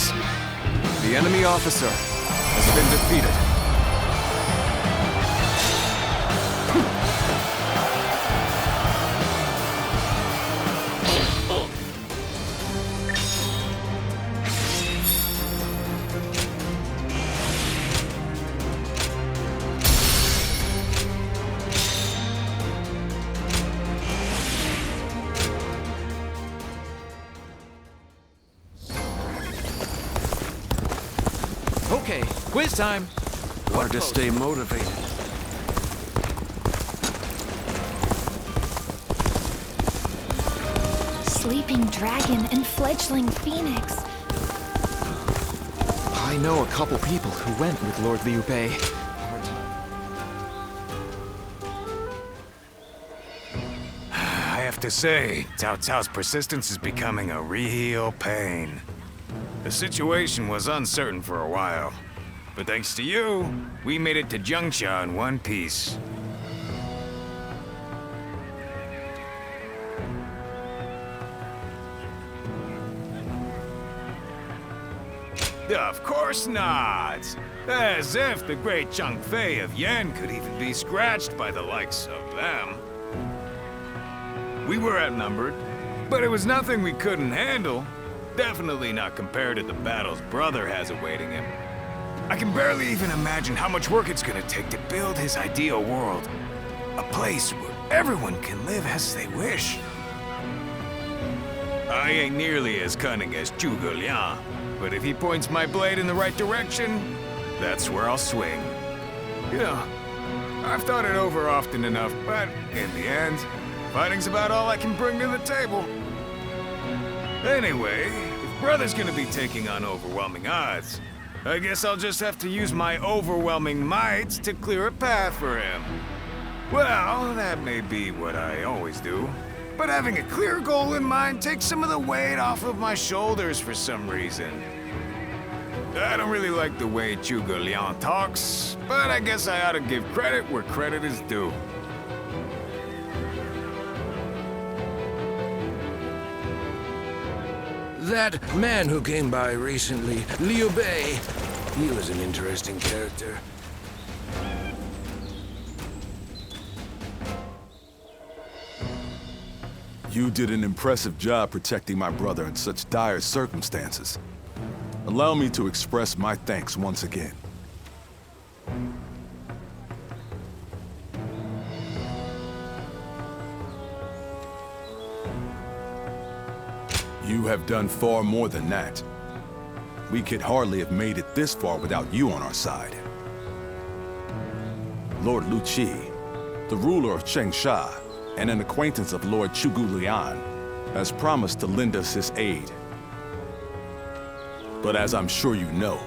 forces. The enemy officer has been defeated. Okay, quiz time. Hard to stay motivated. Sleeping dragon and fledgling phoenix. I know a couple people who went with Lord Liu Bei. I have to say, Cao Cao's persistence is becoming a real pain. The situation was uncertain for a while, but thanks to you, we made it to Jiangxia in one piece. Of course not! As if the great Zhang Fei of Yan could even be scratched by the likes of them. We were outnumbered, but it was nothing we couldn't handle. Definitely not compared to the battles brother has awaiting him. I can barely even imagine how much work it's gonna take to build his ideal world. A place where everyone can live as they wish. I ain't nearly as cunning as Zhuge Liang, but if he points my blade in the right direction, that's where I'll swing. You know, I've thought it over often enough, but in the end, fighting's about all I can bring to the table. Anyway, if brother's gonna be taking on overwhelming odds, I guess I'll just have to use my overwhelming might to clear a path for him. Well, that may be what I always do, but having a clear goal in mind takes some of the weight off of my shoulders for some reason. I don't really like the way Zhuge Liang talks, but I guess I ought to give credit where credit is due. That man who came by recently, Liu Bei, he was an interesting character. You did an impressive job protecting my brother in such dire circumstances. Allow me to express my thanks once again. You have done far more than that. We could hardly have made it this far without you on our side. Lord Lu Qi, the ruler of Chengsha, and an acquaintance of Lord Zhuge Liang, has promised to lend us his aid. But as I'm sure you know,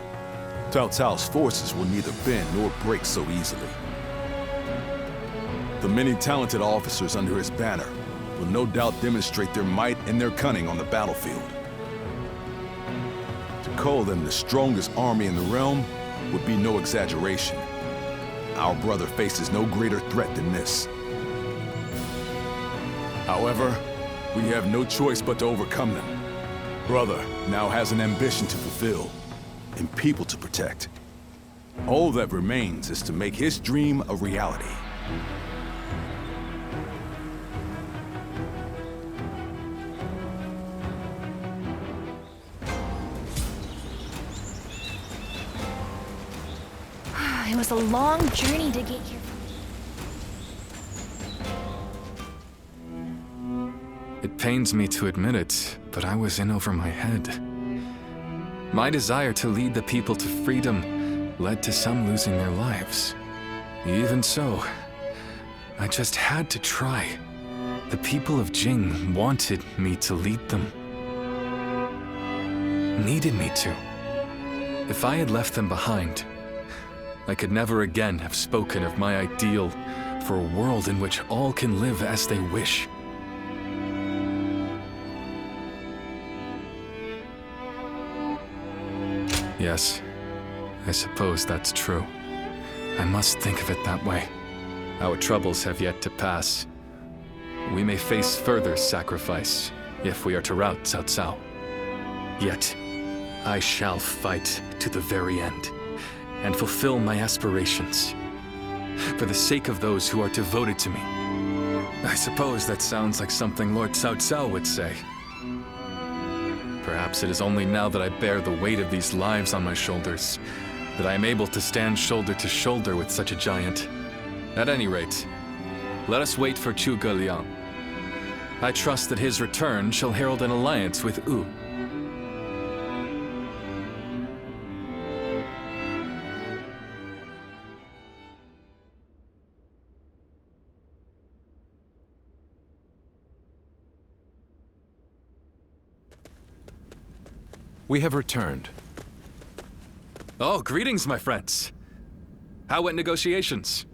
Cao Cao's forces will neither bend nor break so easily. The many talented officers under his banner will no doubt demonstrate their might and their cunning on the battlefield. To call them the strongest army in the realm would be no exaggeration. Our brother faces no greater threat than this. However, we have no choice but to overcome them. Brother now has an ambition to fulfill, and people to protect. All that remains is to make his dream a reality. It was a long journey to get here. It pains me to admit it, but I was in over my head. My desire to lead the people to freedom led to some losing their lives. Even so, I just had to try. The people of Jing wanted me to lead them. Needed me to. If I had left them behind, I could never again have spoken of my ideal for a world in which all can live as they wish. Yes, I suppose that's true. I must think of it that way. Our troubles have yet to pass. We may face further sacrifice if we are to rout Cao Cao. Yet, I shall fight to the very end and fulfill my aspirations for the sake of those who are devoted to me. I suppose that sounds like something Lord Cao Cao would say. Perhaps it is only now that I bear the weight of these lives on my shoulders that I am able to stand shoulder to shoulder with such a giant. At any rate, let us wait for Zhuge Liang. I trust that his return shall herald an alliance with Wu. We have returned. Oh, greetings, my friends. How went negotiations?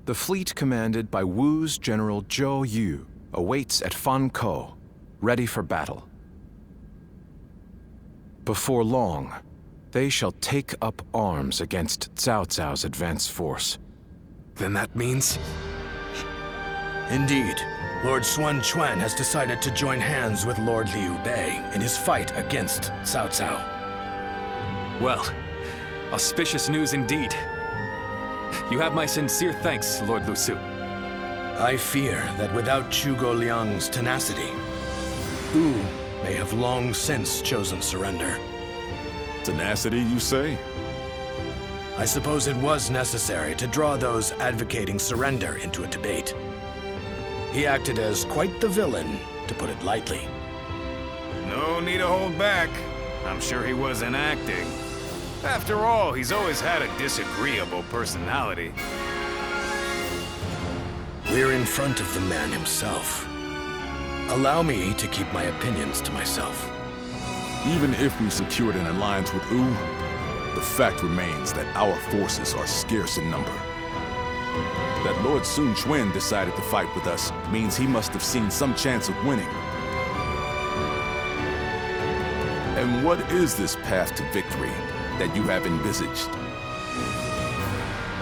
The fleet commanded by Wu's General Zhou Yu awaits at Fan Ko, ready for battle. Before long, they shall take up arms against Cao Cao's advance force. Then that means... Indeed, Lord Sun Quan has decided to join hands with Lord Liu Bei in his fight against Cao Cao. Well, auspicious news indeed. You have my sincere thanks, Lord Lu Su. I fear that without Zhuge Liang's tenacity, Wu may have long since chosen surrender. Tenacity, you say? I suppose it was necessary to draw those advocating surrender into a debate. He acted as quite the villain, to put it lightly. No need to hold back. I'm sure he wasn't acting. After all, he's always had a disagreeable personality. We're in front of the man himself. Allow me to keep my opinions to myself. Even if we secured an alliance with Wu, the fact remains that our forces are scarce in number. That Lord Sun Quan decided to fight with us means he must have seen some chance of winning. And what is this path to victory that you have envisaged?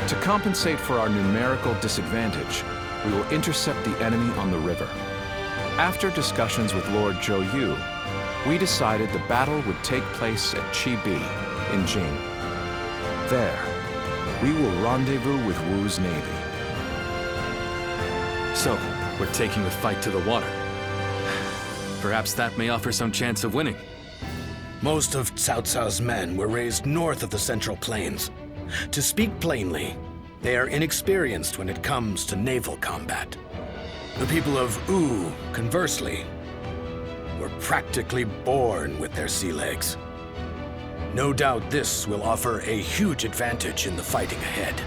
To compensate for our numerical disadvantage, we will intercept the enemy on the river. After discussions with Lord Zhou Yu, we decided the battle would take place at Chibi in Jing. There, we will rendezvous with Wu's navy. So, we're taking the fight to the water. Perhaps that may offer some chance of winning. Most of Cao Cao's men were raised north of the Central Plains. To speak plainly, they are inexperienced when it comes to naval combat. The people of Wu, conversely, were practically born with their sea legs. No doubt this will offer a huge advantage in the fighting ahead.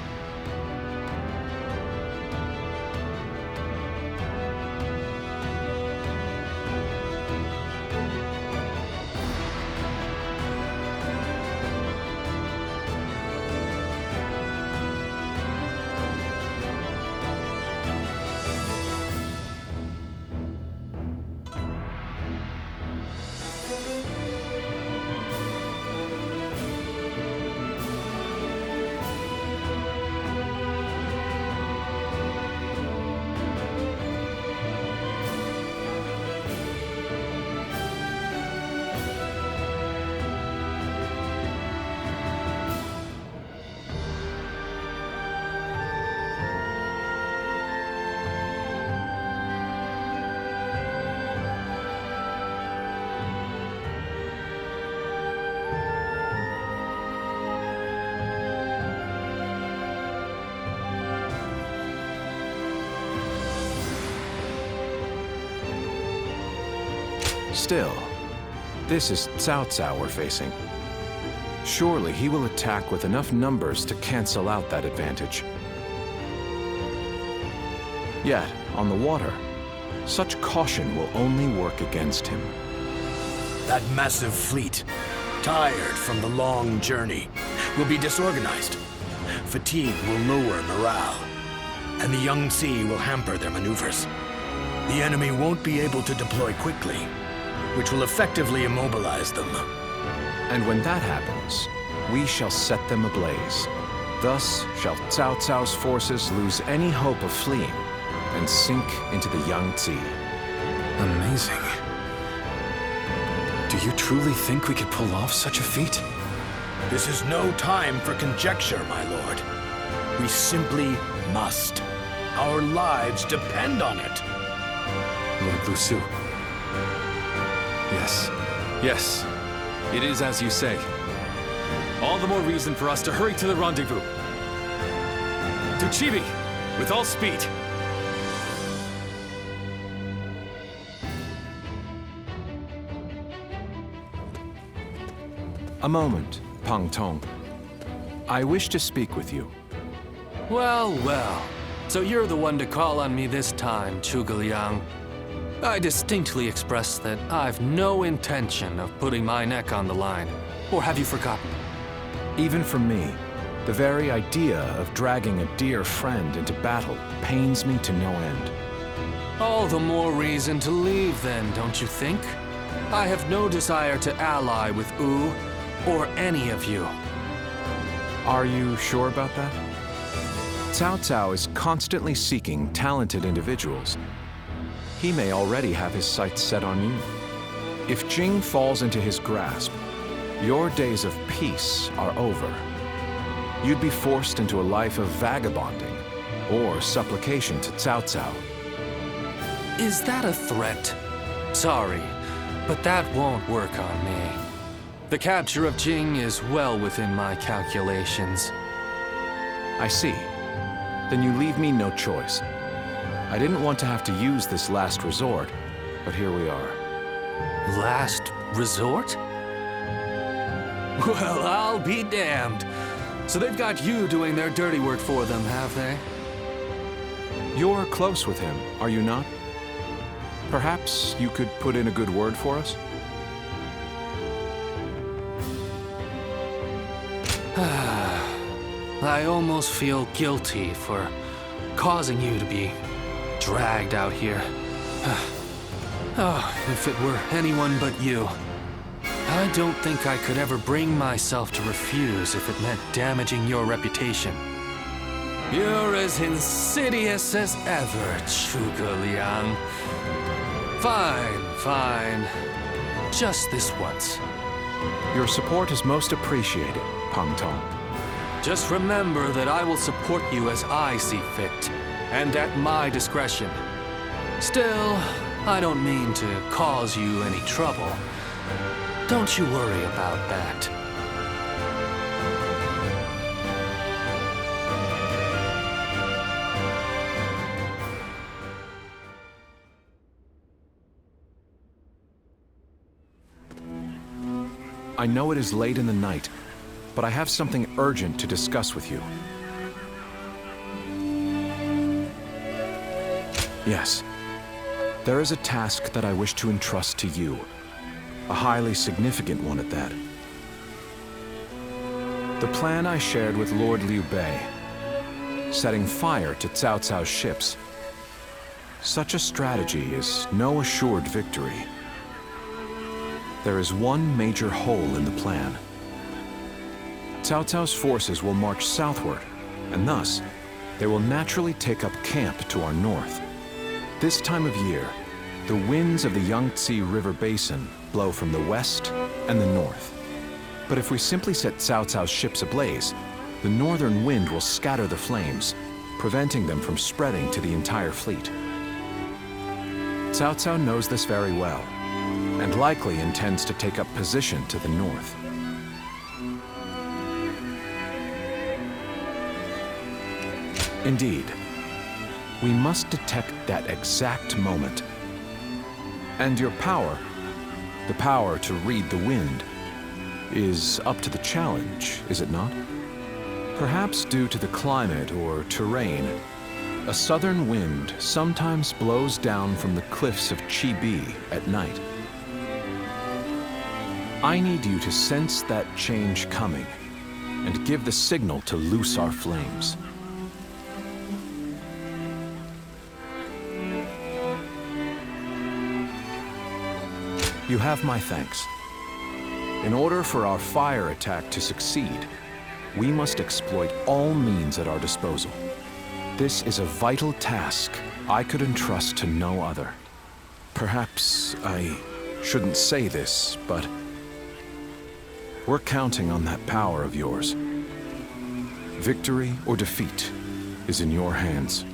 Still, this is Cao Cao we're facing. Surely he will attack with enough numbers to cancel out that advantage. Yet, on the water, such caution will only work against him. That massive fleet, tired from the long journey, will be disorganized. Fatigue will lower morale, and the Yangtze will hamper their maneuvers. The enemy won't be able to deploy quickly, which will effectively immobilize them. And when that happens, we shall set them ablaze. Thus shall Cao Cao's forces lose any hope of fleeing and sink into the Yangtze. Amazing. Do you truly think we could pull off such a feat? This is no time for conjecture, my lord. We simply must. Our lives depend on it. Lord Lusu. Yes. Yes. It is as you say. All the more reason for us to hurry to the rendezvous. To Chibi, with all speed. A moment, Pang Tong. I wish to speak with you. Well, well. So you're the one to call on me this time, Zhuge Liang. I distinctly expressed that I've no intention of putting my neck on the line. Or have you forgotten? Even for me, the very idea of dragging a dear friend into battle pains me to no end. All the more reason to leave then, don't you think? I have no desire to ally with Wu or any of you. Are you sure about that? Cao Cao is constantly seeking talented individuals. He may already have his sights set on you. If Jing falls into his grasp, your days of peace are over. You'd be forced into a life of vagabonding or supplication to Cao Cao. Is that a threat? Sorry, but that won't work on me. The capture of Jing is well within my calculations. I see. Then you leave me no choice. I didn't want to have to use this last resort, but here we are. Last resort? Well, I'll be damned. So they've got you doing their dirty work for them, have they? You're close with him, are you not? Perhaps you could put in a good word for us? I almost feel guilty for causing you to be dragged out here. Oh, if it were anyone but you. I don't think I could ever bring myself to refuse if it meant damaging your reputation. You're as insidious as ever, Zhuge Liang. Fine, fine. Just this once. Your support is most appreciated, Pang Tong. Just remember that I will support you as I see fit, and at my discretion. Still, I don't mean to cause you any trouble. Don't you worry about that. I know it is late in the night, but I have something urgent to discuss with you. Yes. There is a task that I wish to entrust to you. A highly significant one at that. The plan I shared with Lord Liu Bei, setting fire to Cao Cao's ships. Such a strategy is no assured victory. There is one major hole in the plan. Cao Cao's forces will march southward, and thus, they will naturally take up camp to our north. This time of year, the winds of the Yangtze River Basin blow from the west and the north. But if we simply set Cao Cao's ships ablaze, the northern wind will scatter the flames, preventing them from spreading to the entire fleet. Cao Cao knows this very well, and likely intends to take up position to the north. Indeed, we must detect that exact moment. And your power, the power to read the wind, is up to the challenge, is it not? Perhaps due to the climate or terrain, a southern wind sometimes blows down from the cliffs of Chibi at night. I need you to sense that change coming and give the signal to loose our flames. You have my thanks. In order for our fire attack to succeed, we must exploit all means at our disposal. This is a vital task I could entrust to no other. Perhaps I shouldn't say this, but we're counting on that power of yours. Victory or defeat is in your hands.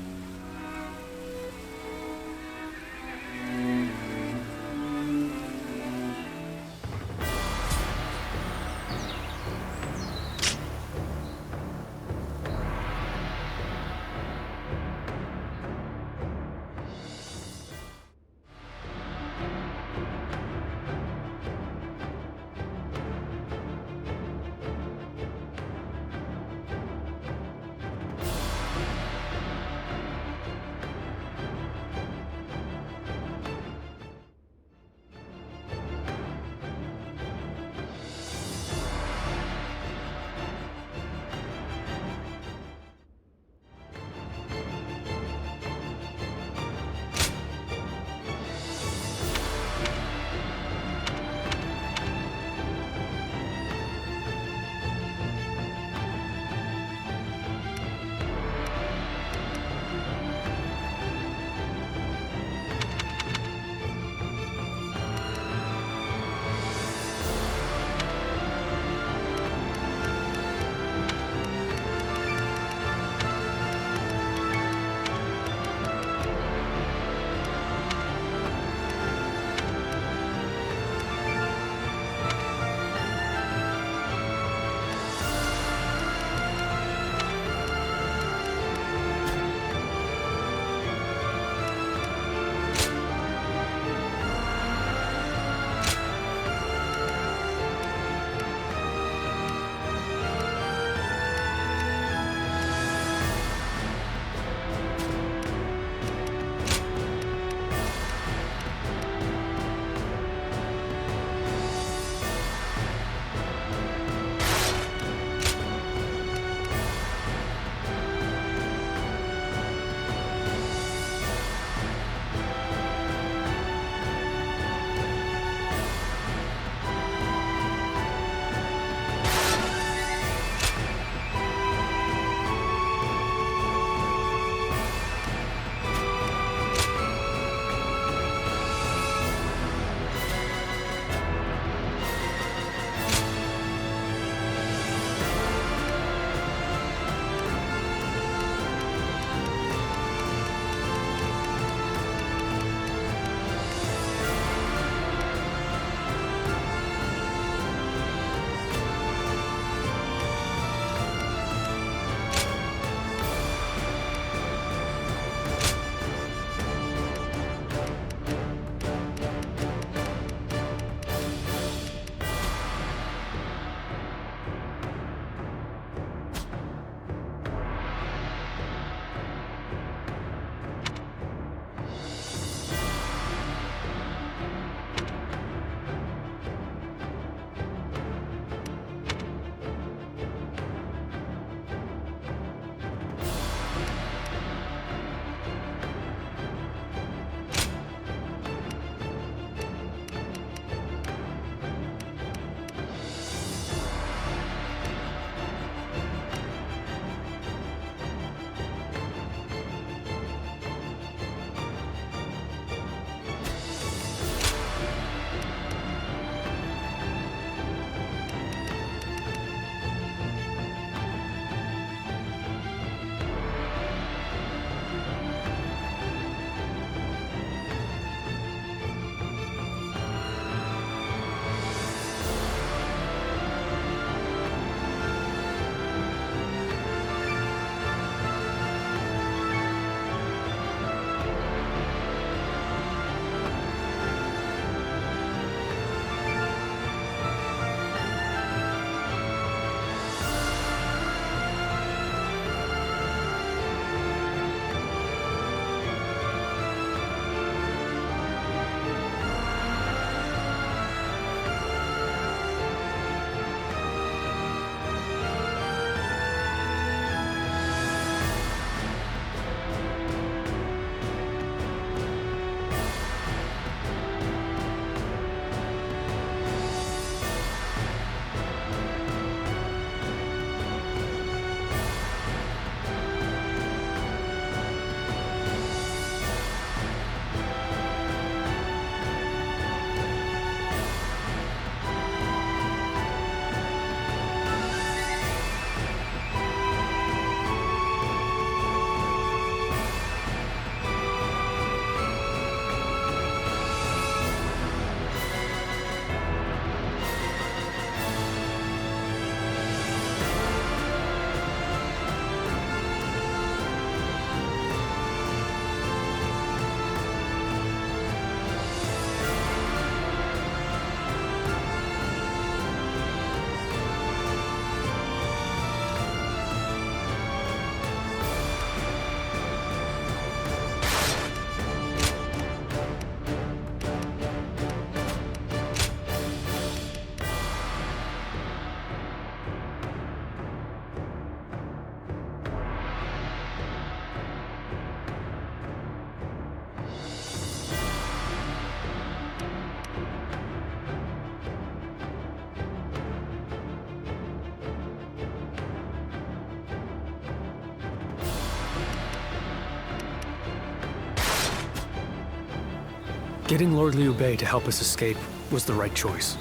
Getting Lord Liu Bei to help us escape was the right choice.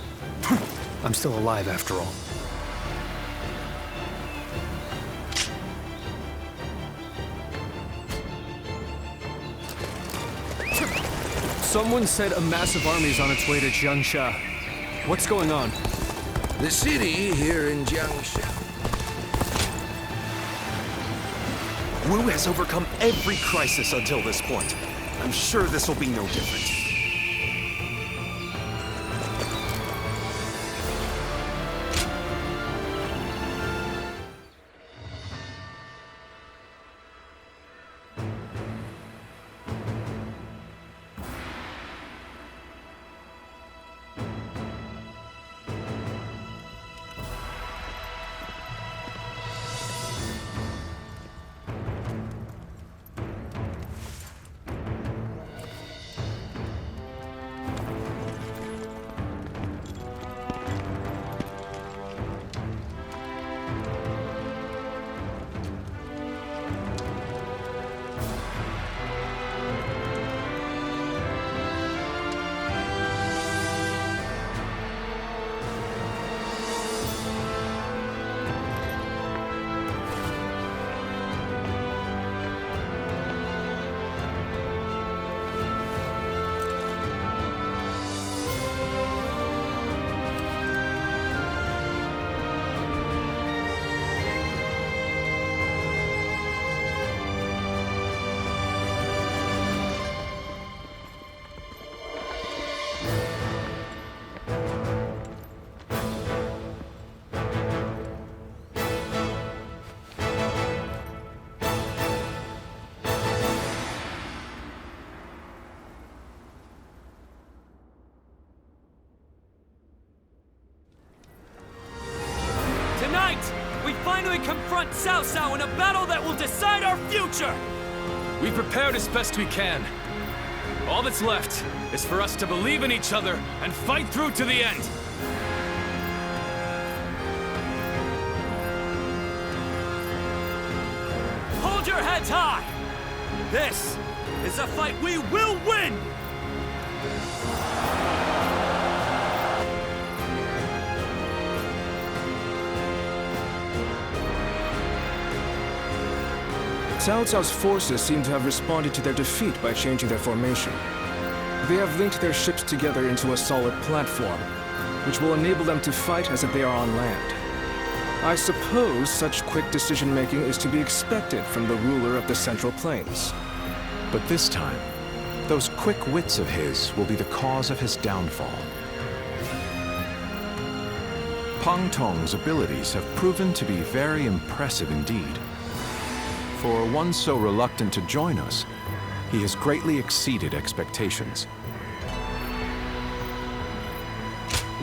I'm still alive after all. Someone said a massive army is on its way to Jiangxia. What's going on? The city here in Jiangxia. Wu has overcome every crisis until this point. I'm sure this will be no different. Tonight, we finally confront Cao Cao in a battle that will decide our future! We prepared as best we can. All that's left is for us to believe in each other and fight through to the end. Hold your heads high! This is a fight we will win! Cao Cao's forces seem to have responded to their defeat by changing their formation. They have linked their ships together into a solid platform, which will enable them to fight as if they are on land. I suppose such quick decision-making is to be expected from the ruler of the Central Plains. But this time, those quick wits of his will be the cause of his downfall. Pang Tong's abilities have proven to be very impressive indeed. For one so reluctant to join us, he has greatly exceeded expectations.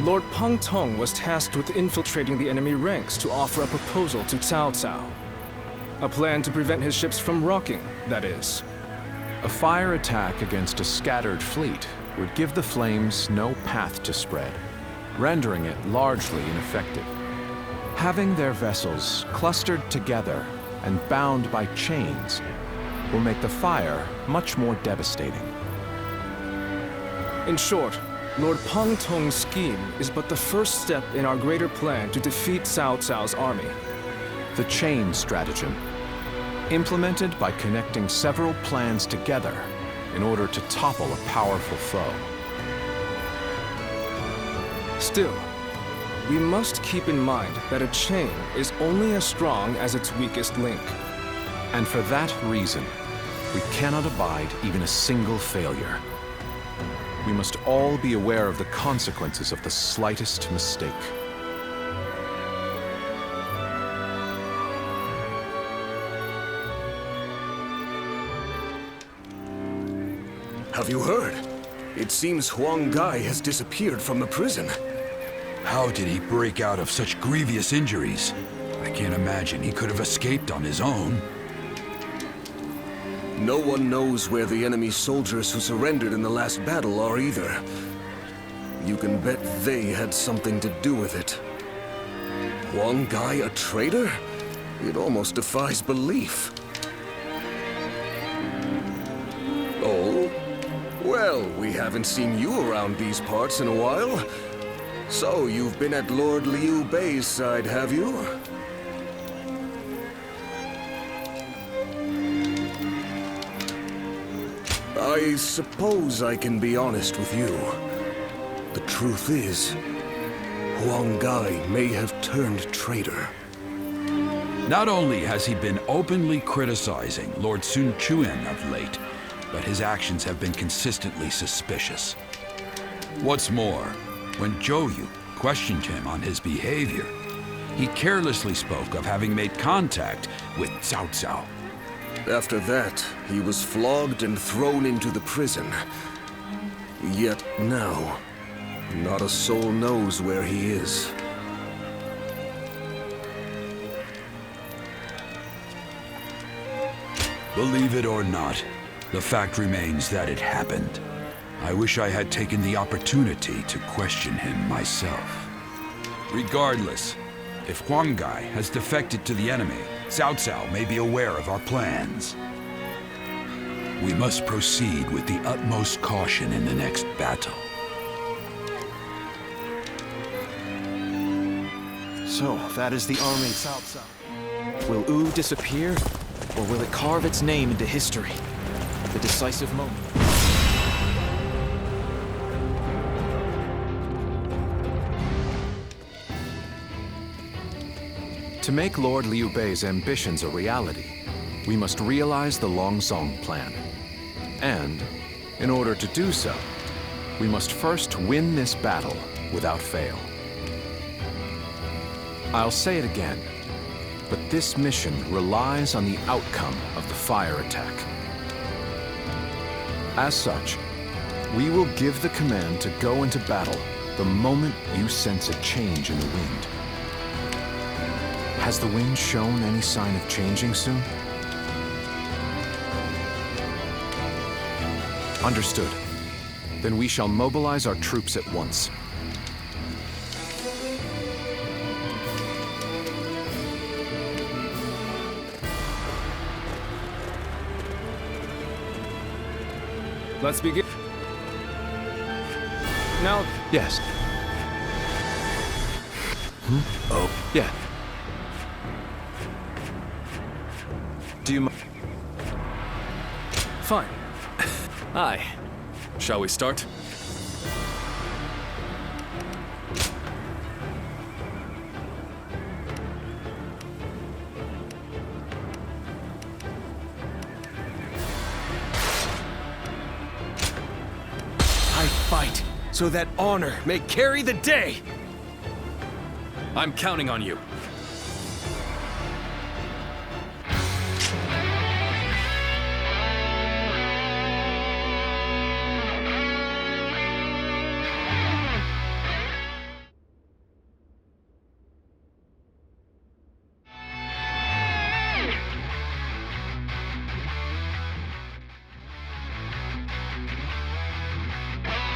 Lord Pang Tong was tasked with infiltrating the enemy ranks to offer a proposal to Cao Cao. A plan to prevent his ships from rocking, that is. A fire attack against a scattered fleet would give the flames no path to spread, rendering it largely ineffective. Having their vessels clustered together and bound by chains will make the fire much more devastating. In short, Lord Pang Tong's scheme is but the first step in our greater plan to defeat Cao Cao's army. The chain stratagem, implemented by connecting several plans together in order to topple a powerful foe. Still, we must keep in mind that a chain is only as strong as its weakest link. And for that reason, we cannot abide even a single failure. We must all be aware of the consequences of the slightest mistake. Have you heard? It seems Huang Gai has disappeared from the prison. How did he break out of such grievous injuries? I can't imagine he could have escaped on his own. No one knows where the enemy soldiers who surrendered in the last battle are either. You can bet they had something to do with it. Huang Gai a traitor? It almost defies belief. Oh? Well, Well, we haven't seen you around these parts in a while. So, you've been at Lord Liu Bei's side, have you? I suppose I can be honest with you. The truth is, Huang Gai may have turned traitor. Not only has he been openly criticizing Lord Sun Quan of late, but his actions have been consistently suspicious. What's more, when Zhou Yu questioned him on his behavior, he carelessly spoke of having made contact with Cao Cao. After that, he was flogged and thrown into the prison. Yet now, not a soul knows where he is. Believe it or not, the fact remains that it happened. I wish I had taken the opportunity to question him myself. Regardless, if Huang Gai has defected to the enemy, Cao Cao may be aware of our plans. We must proceed with the utmost caution in the next battle. So, that is the army of Cao Cao. Will Wu disappear, or will it carve its name into history? The decisive moment. To make Lord Liu Bei's ambitions a reality, we must realize the Longsong plan. And, in order to do so, we must first win this battle without fail. I'll say it again, but this mission relies on the outcome of the fire attack. As such, we will give the command to go into battle the moment you sense a change in the wind. Has the wind shown any sign of changing soon? Understood. Then we shall mobilize our troops at once. Let's begin. Now, Yes. Oh, yeah. Do you mind? fine. Aye. Shall we start? I fight so that honor may carry the day! I'm counting on you.